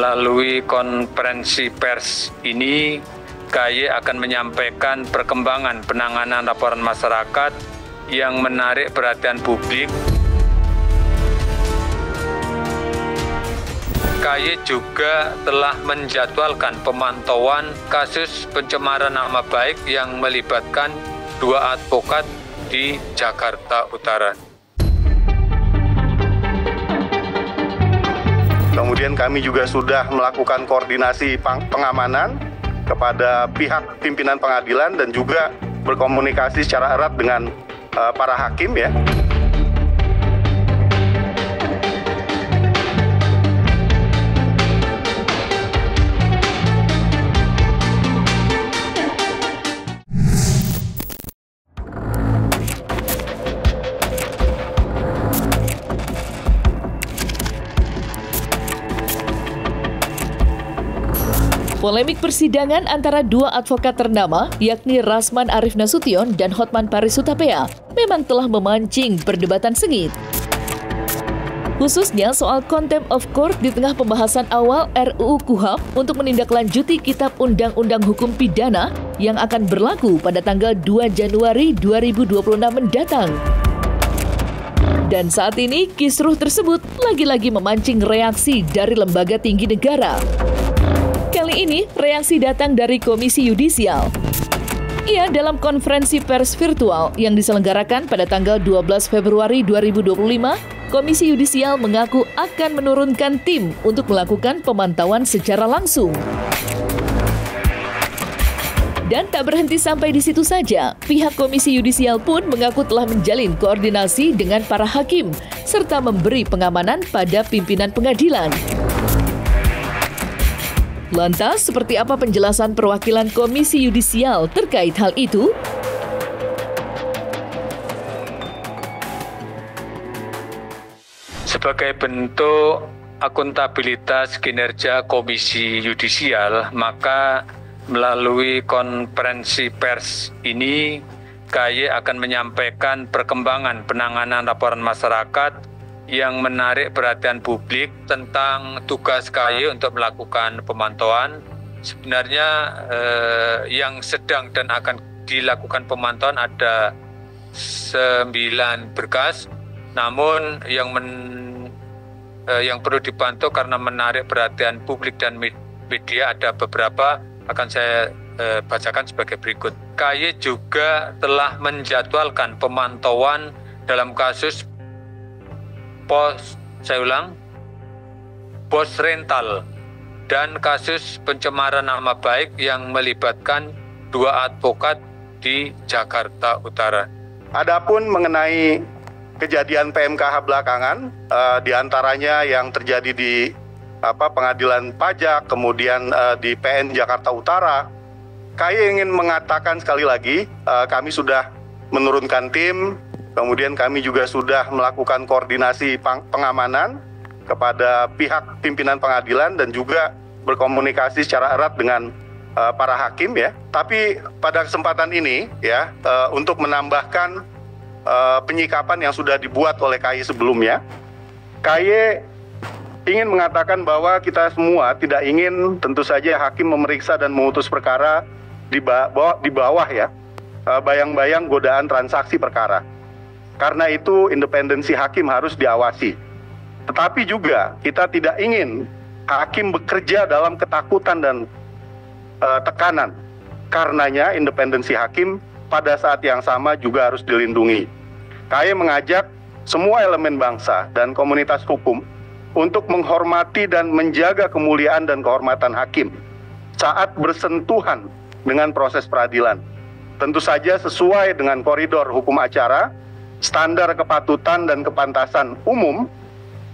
Melalui konferensi pers ini, KAY akan menyampaikan perkembangan penanganan laporan masyarakat yang menarik perhatian publik. KAY juga telah menjadwalkan pemantauan kasus pencemaran nama baik yang melibatkan 2 advokat di Jakarta Utara. Kemudian kami juga sudah melakukan koordinasi pengamanan kepada pihak pimpinan pengadilan dan juga berkomunikasi secara erat dengan para hakim ya. Polemik persidangan antara 2 advokat ternama, yakni Rasman Arif Nasution dan Hotman Paris Hutapea, memang telah memancing perdebatan sengit. Khususnya soal contempt of court di tengah pembahasan awal RUU KUHP untuk menindaklanjuti Kitab Undang-Undang Hukum Pidana yang akan berlaku pada tanggal 2 Januari 2026 mendatang. Dan saat ini, kisruh tersebut lagi-lagi memancing reaksi dari lembaga tinggi negara. Kali ini, reaksi datang dari Komisi Yudisial. Ia dalam konferensi pers virtual yang diselenggarakan pada tanggal 12 Februari 2025, Komisi Yudisial mengaku akan menurunkan tim untuk melakukan pemantauan secara langsung. Dan tak berhenti sampai di situ saja, pihak Komisi Yudisial pun mengaku telah menjalin koordinasi dengan para hakim, serta memberi pengamanan pada pimpinan pengadilan. Lantas, seperti apa penjelasan perwakilan Komisi Yudisial terkait hal itu? Sebagai bentuk akuntabilitas kinerja Komisi Yudisial, maka melalui konferensi pers ini, KAY akan menyampaikan perkembangan penanganan laporan masyarakat yang menarik perhatian publik tentang tugas KAY untuk melakukan pemantauan. Sebenarnya yang sedang dan akan dilakukan pemantauan ada 9 berkas, namun yang perlu dipantau karena menarik perhatian publik dan media ada beberapa, akan saya bacakan sebagai berikut. KAY juga telah menjadwalkan pemantauan dalam kasus Bos Rental dan kasus pencemaran nama baik yang melibatkan 2 advokat di Jakarta Utara. Adapun mengenai kejadian PMKH belakangan, diantaranya yang terjadi di Pengadilan Pajak, kemudian di PN Jakarta Utara, KAY ingin mengatakan sekali lagi, kami sudah menurunkan tim. Kemudian kami juga sudah melakukan koordinasi pengamanan kepada pihak pimpinan pengadilan dan juga berkomunikasi secara erat dengan para hakim ya. Tapi pada kesempatan ini ya, untuk menambahkan penyikapan yang sudah dibuat oleh KAY sebelumnya, KAY ingin mengatakan bahwa kita semua tidak ingin tentu saja hakim memeriksa dan memutus perkara di bawah ya, bayang-bayang godaan transaksi perkara. Karena itu independensi hakim harus diawasi. Tetapi juga kita tidak ingin hakim bekerja dalam ketakutan dan tekanan. Karenanya independensi hakim pada saat yang sama juga harus dilindungi. KAY mengajak semua elemen bangsa dan komunitas hukum untuk menghormati dan menjaga kemuliaan dan kehormatan hakim saat bersentuhan dengan proses peradilan. Tentu saja sesuai dengan koridor hukum acara, standar kepatutan dan kepantasan umum,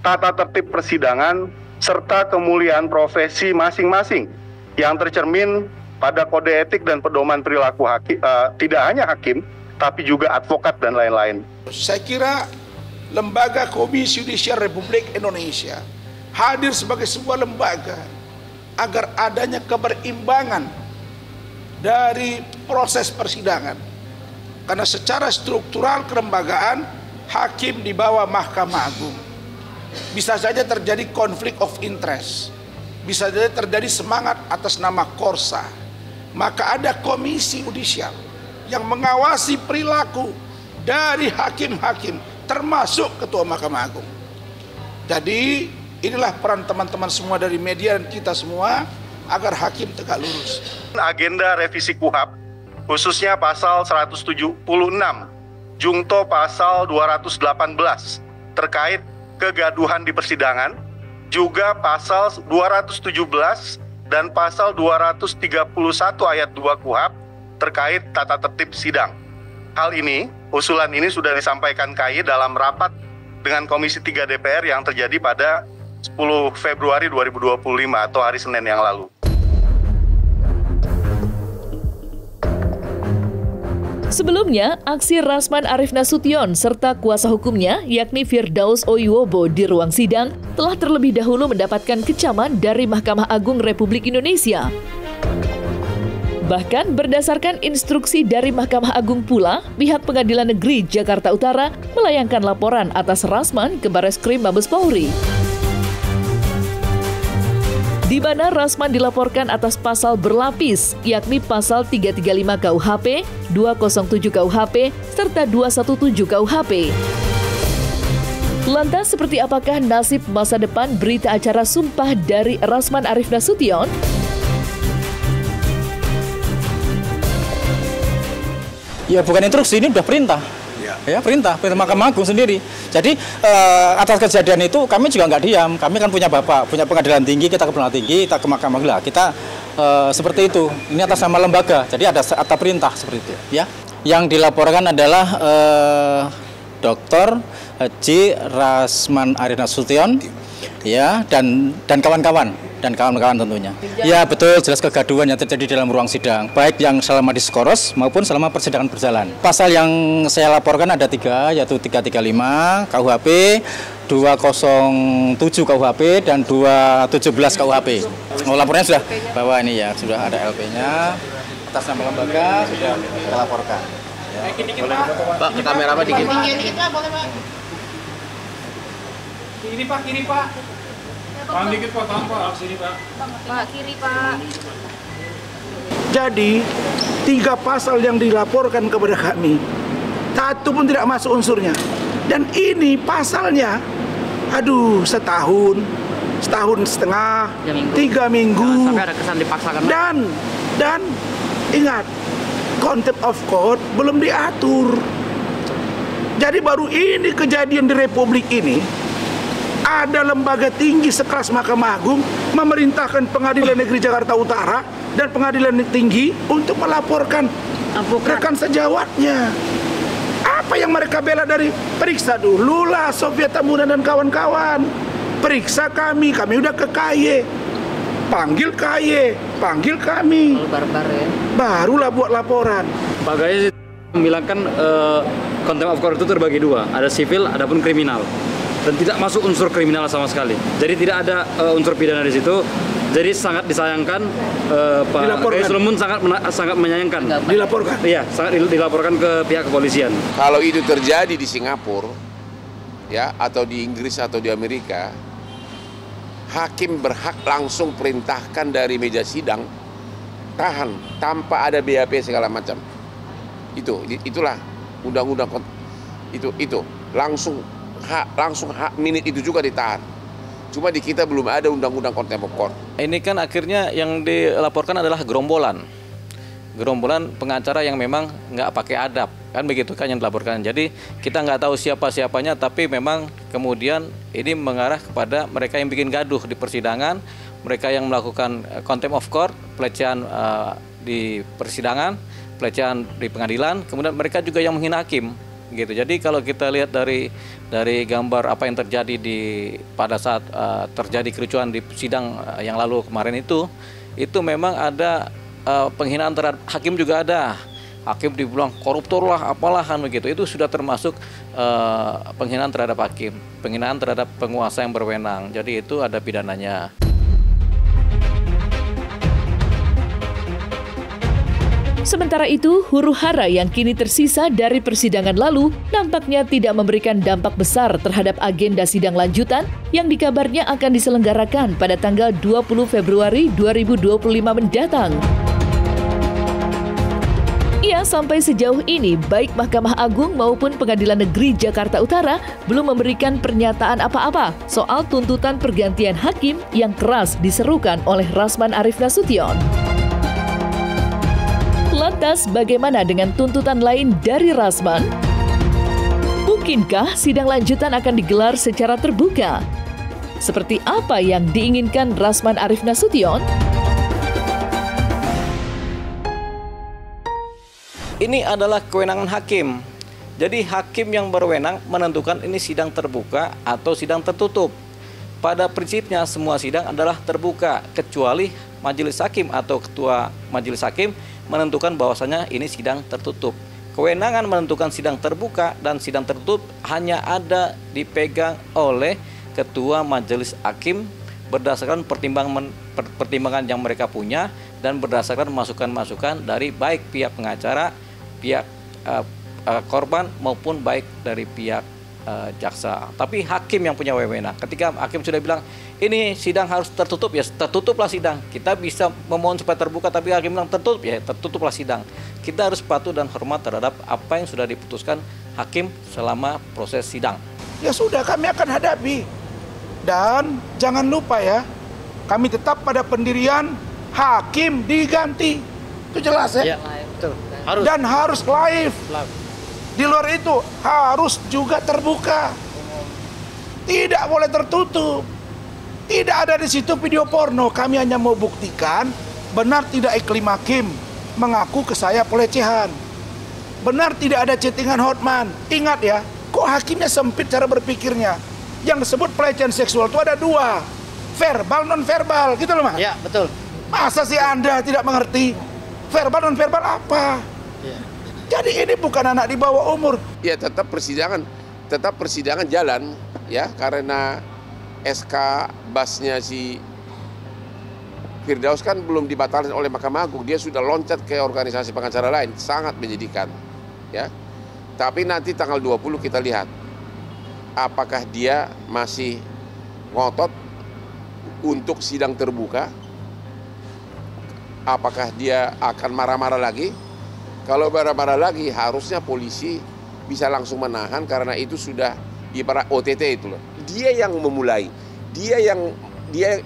tata tertib persidangan, serta kemuliaan profesi masing-masing yang tercermin pada kode etik dan pedoman perilaku hakim, tidak hanya hakim, tapi juga advokat dan lain-lain. Saya kira lembaga Komisi Yudisial Republik Indonesia hadir sebagai sebuah lembaga agar adanya keberimbangan dari proses persidangan. Karena secara struktural kelembagaan hakim di bawah Mahkamah Agung bisa saja terjadi konflik of interest bisa jadi terjadi semangat atas nama Korsa. Maka ada komisi yudisial yang mengawasi perilaku dari hakim-hakim, termasuk Ketua Mahkamah Agung. Jadi inilah peran teman-teman semua dari media dan kita semua agar hakim tegak lurus. Agenda revisi KUHAP, khususnya pasal 176, Jungto pasal 218 terkait kegaduhan di persidangan, juga pasal 217 dan pasal 231 ayat 2 KUHAP terkait tata tertib sidang. Hal ini, usulan ini sudah disampaikan KAI dalam rapat dengan Komisi 3 DPR yang terjadi pada 10 Februari 2025 atau hari Senin yang lalu. Sebelumnya, aksi Rasman Arief Nasution serta kuasa hukumnya, yakni Firdaus Oyobo di ruang sidang, telah terlebih dahulu mendapatkan kecaman dari Mahkamah Agung Republik Indonesia. Bahkan berdasarkan instruksi dari Mahkamah Agung pula, pihak Pengadilan Negeri Jakarta Utara melayangkan laporan atas Rasman ke Bareskrim Mabes Polri, di mana Rasman dilaporkan atas pasal berlapis, yakni pasal 335 KUHP, 207 KUHP, serta 217 KUHP. Lantas seperti apakah nasib masa depan berita acara sumpah dari Rasman Arief Nasution? Ya bukan instruksi, ini udah perintah. Ya perintah Mahkamah Agung sendiri. Jadi atas kejadian itu kami juga nggak diam. Kami kan punya bapak, punya pengadilan tinggi, kita ke pengadilan tinggi, kita ke Mahkamah Agung. Kita seperti itu. Ini atas nama lembaga. Jadi ada perintah seperti itu. Ya. Yang dilaporkan adalah Dr. Haji Rasman Arief Nasution, ya, dan kawan-kawan. Dan kawan-kawan tentunya. Ya betul, jelas kegaduhan yang terjadi dalam ruang sidang, baik yang selama diskoros maupun selama persidangan berjalan. Pasal yang saya laporkan ada 3, yaitu 335 KUHP, 207 KUHP, dan 217 KUHP. Laporannya sudah bawa ini ya, sudah ada LP-nya, atas nama lembaga sudah kita laporkan. Ya. Pak, ke kamera apa dikit? Dikit Pak, boleh Pak. Kiri Pak, kiri Pak. Tahan dikit Pak, tahan Pak. Sini Pak. Pak, kiri Pak. Jadi 3 pasal yang dilaporkan kepada kami, satu pun tidak masuk unsurnya. Dan ini pasalnya, aduh, setahun setengah, 3 minggu. Sampai ada kesan dipaksakan. Dan ingat, contempt of court belum diatur. Jadi baru ini kejadian di Republik ini. Ada lembaga tinggi sekelas Mahkamah Agung memerintahkan Pengadilan Negeri Jakarta Utara dan Pengadilan Tinggi untuk melaporkan rekan sejawatnya. Apa yang mereka bela dari periksa dululah Sofia Tamunan dan kawan-kawan. Periksa kami udah ke KY. Panggil KY, panggil kami. Barbar ya. Barulah buat laporan. Pak Gaya membilangkan contempt of court itu terbagi 2, ada sipil, ada pun kriminal. Dan tidak masuk unsur kriminal sama sekali. Jadi tidak ada unsur pidana di situ. Jadi sangat disayangkan, Pak Gaya Solomon sangat menyayangkan. Dilaporkan? Iya, sangat dilaporkan ke pihak kepolisian. Kalau itu terjadi di Singapura, ya, atau di Inggris atau di Amerika, hakim berhak langsung perintahkan dari meja sidang, tahan tanpa ada BAP segala macam. Itulah undang-undang itu langsung hak minit itu juga ditahan. Cuma di kita belum ada undang-undang contempt of court. Ini kan akhirnya yang dilaporkan adalah gerombolan pengacara yang memang nggak pakai adab, kan begitu kan yang dilaporkan. Jadi kita nggak tahu siapa-siapanya, tapi memang kemudian ini mengarah kepada mereka yang bikin gaduh di persidangan, mereka yang melakukan contempt of court, pelecehan di persidangan, pelecehan di pengadilan, kemudian mereka juga yang menghina hakim. Gitu. Jadi kalau kita lihat dari gambar apa yang terjadi pada saat terjadi kericuan di sidang yang lalu kemarin itu memang ada penghinaan terhadap hakim juga ada. Hakim dibilang koruptor lah, apalah kan begitu. Itu sudah termasuk penghinaan terhadap hakim, penghinaan terhadap penguasa yang berwenang. Jadi itu ada pidananya. Sementara itu, huru-hara yang kini tersisa dari persidangan lalu nampaknya tidak memberikan dampak besar terhadap agenda sidang lanjutan yang dikabarnya akan diselenggarakan pada tanggal 20 Februari 2025 mendatang. Ya, sampai sejauh ini, baik Mahkamah Agung maupun Pengadilan Negeri Jakarta Utara belum memberikan pernyataan apa-apa soal tuntutan pergantian hakim yang keras diserukan oleh Rasman Arief Nasution. Lantas, bagaimana dengan tuntutan lain dari Rasman? Mungkinkah sidang lanjutan akan digelar secara terbuka? Seperti apa yang diinginkan Rasman Arief Nasution? Ini adalah kewenangan hakim. Jadi hakim yang berwenang menentukan ini sidang terbuka atau sidang tertutup. Pada prinsipnya semua sidang adalah terbuka, kecuali majelis hakim atau ketua majelis hakim menentukan bahwasanya ini sidang tertutup. Kewenangan menentukan sidang terbuka dan sidang tertutup hanya ada dipegang oleh ketua majelis hakim berdasarkan pertimbangan yang mereka punya dan berdasarkan masukan-masukan dari baik pihak pengacara, pihak korban maupun baik dari pihak jaksa. Tapi hakim yang punya wewenang. Ketika hakim sudah bilang ini sidang harus tertutup, ya tertutuplah sidang. Kita bisa memohon supaya terbuka, tapi hakim bilang tertutup, ya tertutuplah sidang. Kita harus patuh dan hormat terhadap apa yang sudah diputuskan hakim selama proses sidang. Ya sudah, kami akan hadapi. Dan jangan lupa ya, kami tetap pada pendirian hakim diganti. Itu jelas ya? Ya, betul. Harus. Dan harus live. Di luar itu harus juga terbuka. Tidak boleh tertutup. Tidak ada di situ video porno. Kami hanya mau buktikan benar tidak iklim hakim mengaku ke saya pelecehan. Benar tidak ada chattingan Hotman. Ingat ya, kok hakimnya sempit cara berpikirnya. Yang disebut pelecehan seksual itu ada dua. Verbal, non-verbal. Gitu loh, Mas? Ya, betul. Masa sih Anda tidak mengerti? Verbal, non-verbal apa? Ya. Jadi ini bukan anak di bawah umur. Ya tetap persidangan jalan ya, karena SK basnya si Firdaus kan belum dibatalkan oleh Mahkamah Agung. Dia sudah loncat ke organisasi pengacara lain, sangat menyedihkan ya. Tapi nanti tanggal 20 kita lihat apakah dia masih ngotot untuk sidang terbuka, apakah dia akan marah-marah lagi. Kalau marah-marah lagi, harusnya polisi bisa langsung menahan karena itu sudah ibarat OTT itu loh. Dia yang memulai, dia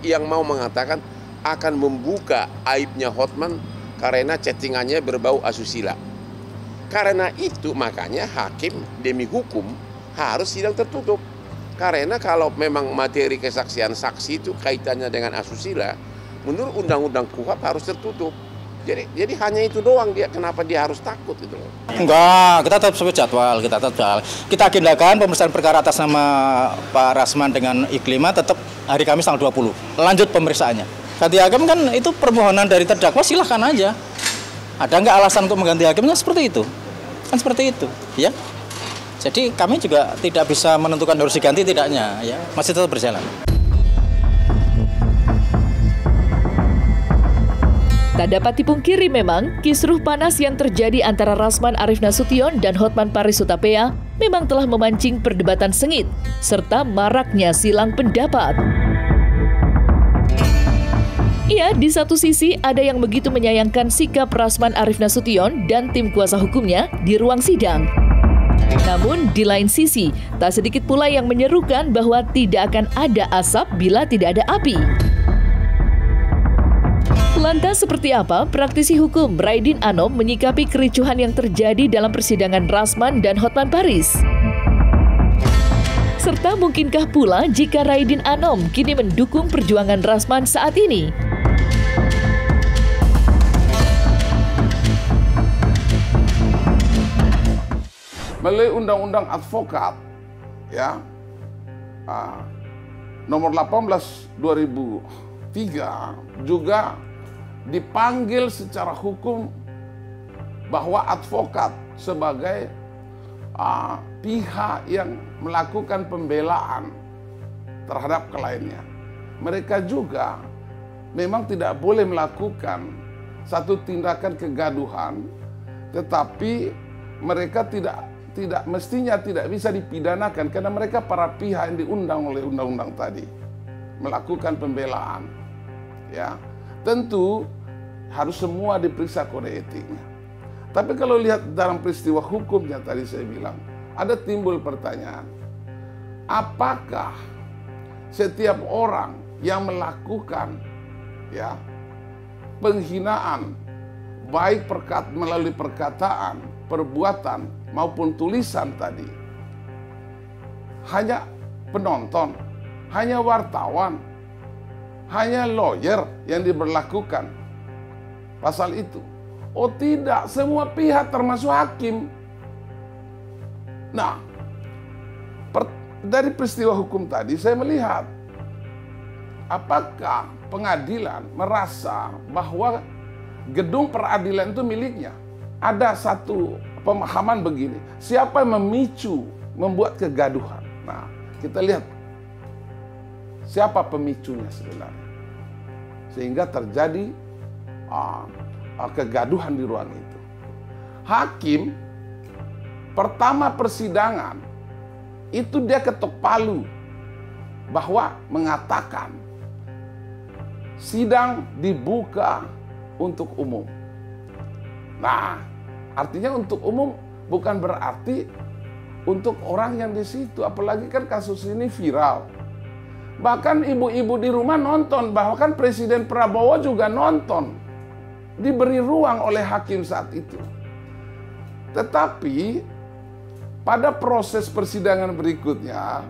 yang mau mengatakan akan membuka aibnya Hotman karena chattingannya berbau asusila. Karena itu makanya hakim demi hukum harus sidang tertutup. Karena kalau memang materi kesaksian saksi itu kaitannya dengan asusila, menurut Undang-Undang KUHP harus tertutup. Jadi hanya itu doang dia, kenapa dia harus takut gitu loh. Enggak, kita tetap sesuai jadwal, kita agendakan pemeriksaan perkara atas nama Pak Rasman dengan Iklima tetap hari Kamis tanggal 20. Lanjut pemeriksaannya. Ganti hakim kan itu permohonan dari terdakwa, silahkan aja. Ada nggak alasan untuk mengganti hakimnya seperti itu? Kan seperti itu, ya. Jadi kami juga tidak bisa menentukan harus diganti tidaknya, ya. Masih tetap berjalan. Tak dapat dipungkiri memang, kisruh panas yang terjadi antara Rasman Arief Nasution dan Hotman Paris Hutapea memang telah memancing perdebatan sengit, serta maraknya silang pendapat. Ya, di satu sisi ada yang begitu menyayangkan sikap Rasman Arief Nasution dan tim kuasa hukumnya di ruang sidang. Namun, di lain sisi, tak sedikit pula yang menyerukan bahwa tidak akan ada asap bila tidak ada api. Lantas seperti apa praktisi hukum Raidin Anom menyikapi kericuhan yang terjadi dalam persidangan Rasman dan Hotman Paris? Serta mungkinkah pula jika Raidin Anom kini mendukung perjuangan Rasman saat ini? Melalui Undang-Undang Advokat ya, nomor 18 2003 juga dipanggil secara hukum bahwa advokat sebagai pihak yang melakukan pembelaan terhadap kliennya. Mereka juga memang tidak boleh melakukan satu tindakan kegaduhan, tetapi mereka mestinya tidak bisa dipidanakan karena mereka para pihak yang diundang oleh undang-undang tadi melakukan pembelaan. Ya, tentu harus semua diperiksa kode etiknya. Tapi kalau lihat dalam peristiwa hukumnya tadi saya bilang, ada timbul pertanyaan, apakah setiap orang yang melakukan ya penghinaan baik melalui perkataan, perbuatan maupun tulisan tadi hanya penonton, hanya wartawan, hanya lawyer yang diberlakukan pasal itu? Oh tidak, semua pihak termasuk hakim. Nah, dari peristiwa hukum tadi saya melihat apakah pengadilan merasa bahwa gedung peradilan itu miliknya. Ada satu pemahaman begini, siapa yang memicu, membuat kegaduhan. Nah, kita lihat siapa pemicunya sebenarnya, sehingga terjadi kegaduhan di ruang itu. Hakim pertama persidangan itu dia ketok palu bahwa mengatakan sidang dibuka untuk umum. Nah, artinya untuk umum bukan berarti untuk orang yang di situ, apalagi kan kasus ini viral. Bahkan ibu-ibu di rumah nonton, bahkan Presiden Prabowo juga nonton. Diberi ruang oleh hakim saat itu. Tetapi pada proses persidangan berikutnya,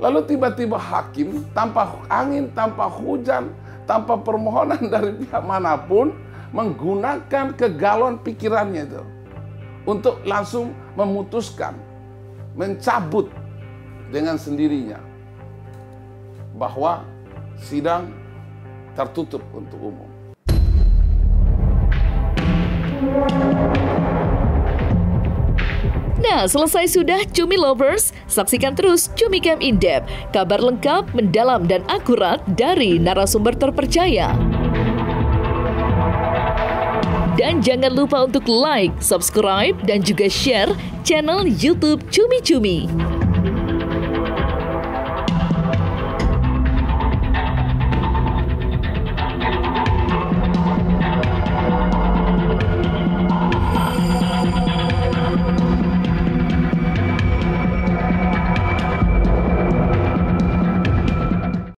lalu tiba-tiba hakim tanpa angin, tanpa hujan, tanpa permohonan dari pihak manapun, menggunakan kegalauan pikirannya itu untuk langsung memutuskan, mencabut dengan sendirinya bahwa sidang tertutup untuk umum. Nah, selesai sudah Cumi Lovers, saksikan terus Cumi Camp In-Depth, kabar lengkap, mendalam, dan akurat dari narasumber terpercaya. Dan jangan lupa untuk like, subscribe, dan juga share channel YouTube Cumi Cumi.